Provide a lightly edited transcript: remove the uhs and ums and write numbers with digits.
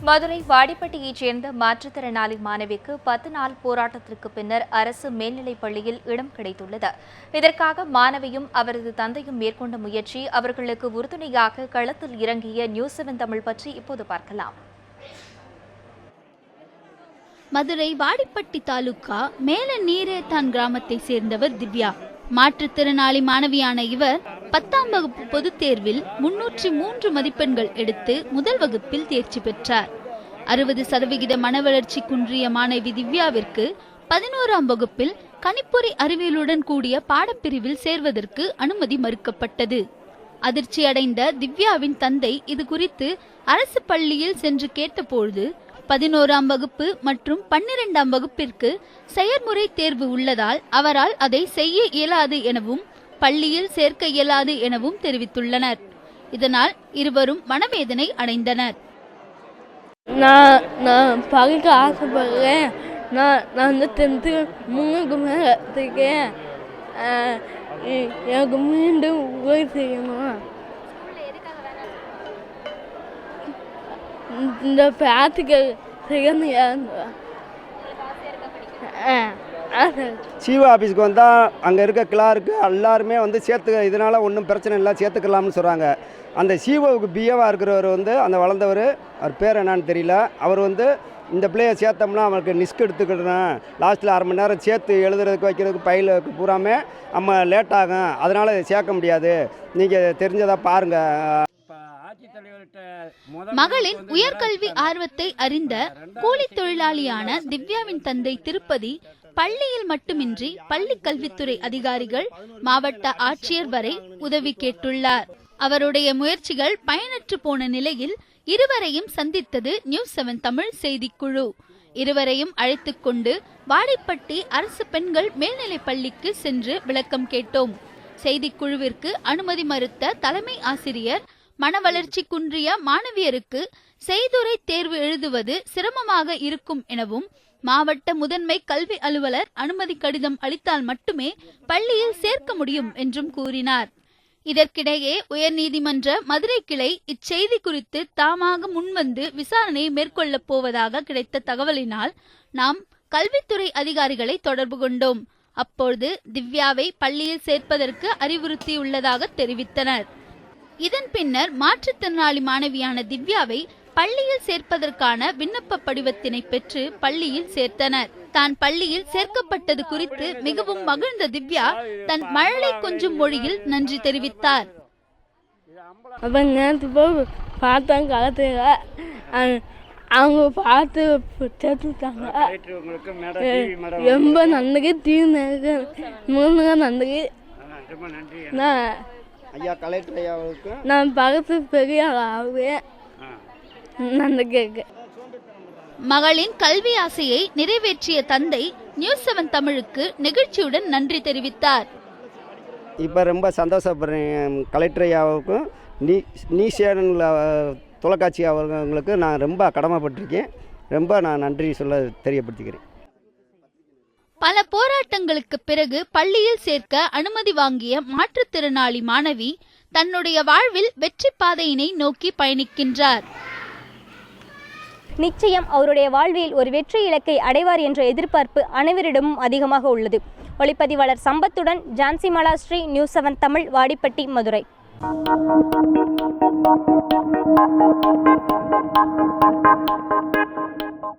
மதுரை வாடிப்பட்டியைச் சேர்ந்த மாற்றுத்திறனாளி மாணவிக்கு 10 நாள் போராட்டத்திற்கு பின்னர் அரசு மேல்நிலைப் பள்ளியில் இடம் கிடைத்துள்ளது. இதற்காக மாணவியும் அவரது தந்தையும் மேற்கொண்ட முயற்சி, அவர்களுக்கு உறுதுணையாக களத்தில் இறங்கிய நியூஸ்7 தமிழ் பற்றி இப்போது பார்க்கலாம். மதுரை வாடிப்பட்டி தாலுகா மேல நீரேத்தான் கிராமத்தை சேர்ந்தவர் திவ்யா. மாற்றுத்திறனாளி மாணவியான இவர் 10ஆம் வகுப்பு பொதுத் தேர்வில் 303 மதிப்பெண்கள் எடுத்து முதல் வகுப்பில் தேர்ச்சி பெற்றார். 60% மனவளர்ச்சி குன்றிய மாணவி திவ்யாவிற்கு 11ஆம் வகுப்பில் கணிப்பொறி அறிவியலுடன் கூடிய பாடப்பிரிவில் சேர்வதற்கு அனுமதி மறுக்கப்பட்டது. அதிர்ச்சியடைந்த திவ்யாவின் தந்தை இது குறித்து அரசு பள்ளியில் சென்று கேட்டபொழுது 11ஆம் வகுப்பு மற்றும் 12ஆம் வகுப்பிற்கு செயற்முறை தேர்வு உள்ளதால் அவரால் அதை செய்ய இயலாது எனவும் பள்ளியில் சேர்க்க இயலாது எனவும் தெரிவித்துள்ளனர். இதனால் இருவரும் மனவேதனை அடைந்தனர். நான் படிக்க ஆசைப்படுறேன். நான் வந்து 10th முன்னுக்கு மேலே எடுத்துருக்கேன். எனக்கு மீண்டும் உதவி செய்யணும். இந்த பிராக்டிக்கல் செய்யணும். சிஓ ஆஃபீஸுக்கு வந்தால் அங்கே இருக்க கிளாருக்கு எல்லாருமே வந்து இதனால் ஒன்றும் பிரச்சனை இல்லை, சேர்த்துக்கலாம்னு சொல்கிறாங்க. அந்த சிஓவுக்கு பிஏவாக இருக்கிறவர் வந்து அந்த வளர்ந்தவர், அவர் பேர் என்னான்னு தெரியல, அவர் வந்து இந்த பிள்ளையை சேர்த்தோம்னா அவனுக்கு நிஸ்க் எடுத்துக்கிட்டேன், லாஸ்ட்டில் அரை மணி நேரம் சேர்த்து எழுதுறதுக்கு வைக்கிறதுக்கு பயிலுக்கு பூராமே நம்ம லேட் ஆகும், அதனால் சேர்க்க முடியாது, நீங்கள் தெரிஞ்சதாக பாருங்கள். மகளின் உயர்கல்வி ஆர்வத்தை அறிந்த கூலி தொழிலாளியான திவ்யாவின் தந்தை திருப்பதி பள்ளியில் மட்டுமின்றி பள்ளி கல்வித்துறை அதிகாரிகள், மாவட்ட ஆட்சியர் வரை உதவி கேட்டுள்ளார். அவருடைய முயற்சிகள் பயனற்று போன நிலையில் இருவரையும் சந்தித்தது நியூஸ்7 தமிழ் செய்திக்குழு. இருவரையும் அழைத்துக் கொண்டு வாடிப்பட்டி அரசு பெண்கள் மேல்நிலைப் பள்ளிக்கு சென்று விளக்கம் கேட்டோம். செய்திக்குழுவிற்கு அனுமதி மறுத்த தலைமை ஆசிரியர், மனவளர்ச்சி குன்றிய மாணவியருக்கு செய்துரை தேர்வு எழுதுவது சிரமமாக இருக்கும் எனவும் மாவட்ட முதன்மை கல்வி அலுவலர் அனுமதி கடிதம் அளித்தால் மட்டுமே பள்ளியில் சேர்க்க முடியும் என்றும் கூறினார். இதற்கிடையே உயர்நீதிமன்ற மதுரை கிளை இச்செய்தி குறித்து தாமாக முன்வந்து விசாரணை மேற்கொள்ளப் போவதாக கிடைத்த தகவலினால் நாம் கல்வித்துறை அதிகாரிகளை தொடர்பு கொண்டோம். அப்போது திவ்யாவை பள்ளியில் சேர்ப்பதற்கு அறிவுறுத்தியுள்ளதாக தெரிவித்தனர். இதன் பின்னர் மாற்றுத்திறனாளி மாணவியான திவ்யாவை பள்ளியில் சேர்ப்பதற்கான விண்ணப்ப படிவத்தினை பெற்று பள்ளியில் சேர்த்தனர். தான் பள்ளியில் சேர்க்கப்பட்டது குறித்து மிகவும் மகிழ்ந்த திவ்யா தன் மழலை கொஞ்சம் மொழியில் நன்றி தெரிவித்தார். அவங்க பார்த்து சேர்த்துட்டாங்க. ரொம்ப நன்றி. நன்றி. ஐயா கலெக்டர் ஐயாவுக்கு நான் பக்கத்து பெரிய ஆகுவேன். நன்றி கேட்க. மகளின் கல்வி ஆசையை நிறைவேற்றிய தந்தை நியூஸ்7 தமிழுக்கு நெகிழ்ச்சியுடன் நன்றி தெரிவித்தார். இப்போ ரொம்ப சந்தோஷப்படுறேன். கலெக்டர் ஐயாவுக்கும் நியூஸ்7 தொலைக்காட்சி அவர்களுக்கு நான் ரொம்ப கடமைப்பட்டிருக்கேன். ரொம்ப நான் நன்றி சொல்ல தெரியப்படுத்திக்கிறேன். பல போராட்டங்களுக்கு பிறகு பள்ளியில் சேர்க்க அனுமதி வாங்கிய மாற்றுத்திறனாளி மாணவி தன்னுடைய வாழ்வில் வெற்றி பாதையினை நோக்கி பயணிக்கின்றார். நிச்சயம் அவருடைய வாழ்வில் ஒரு வெற்றி இலக்கை அடைவார் என்ற எதிர்பார்ப்பு அனைவரிடமும் அதிகமாக உள்ளது. ஒளிப்பதிவாளர் சம்பத்துடன் ஜான்சி மலாஸ்ரீ, நியூஸ்7 தமிழ், வாடிப்பட்டி, மதுரை.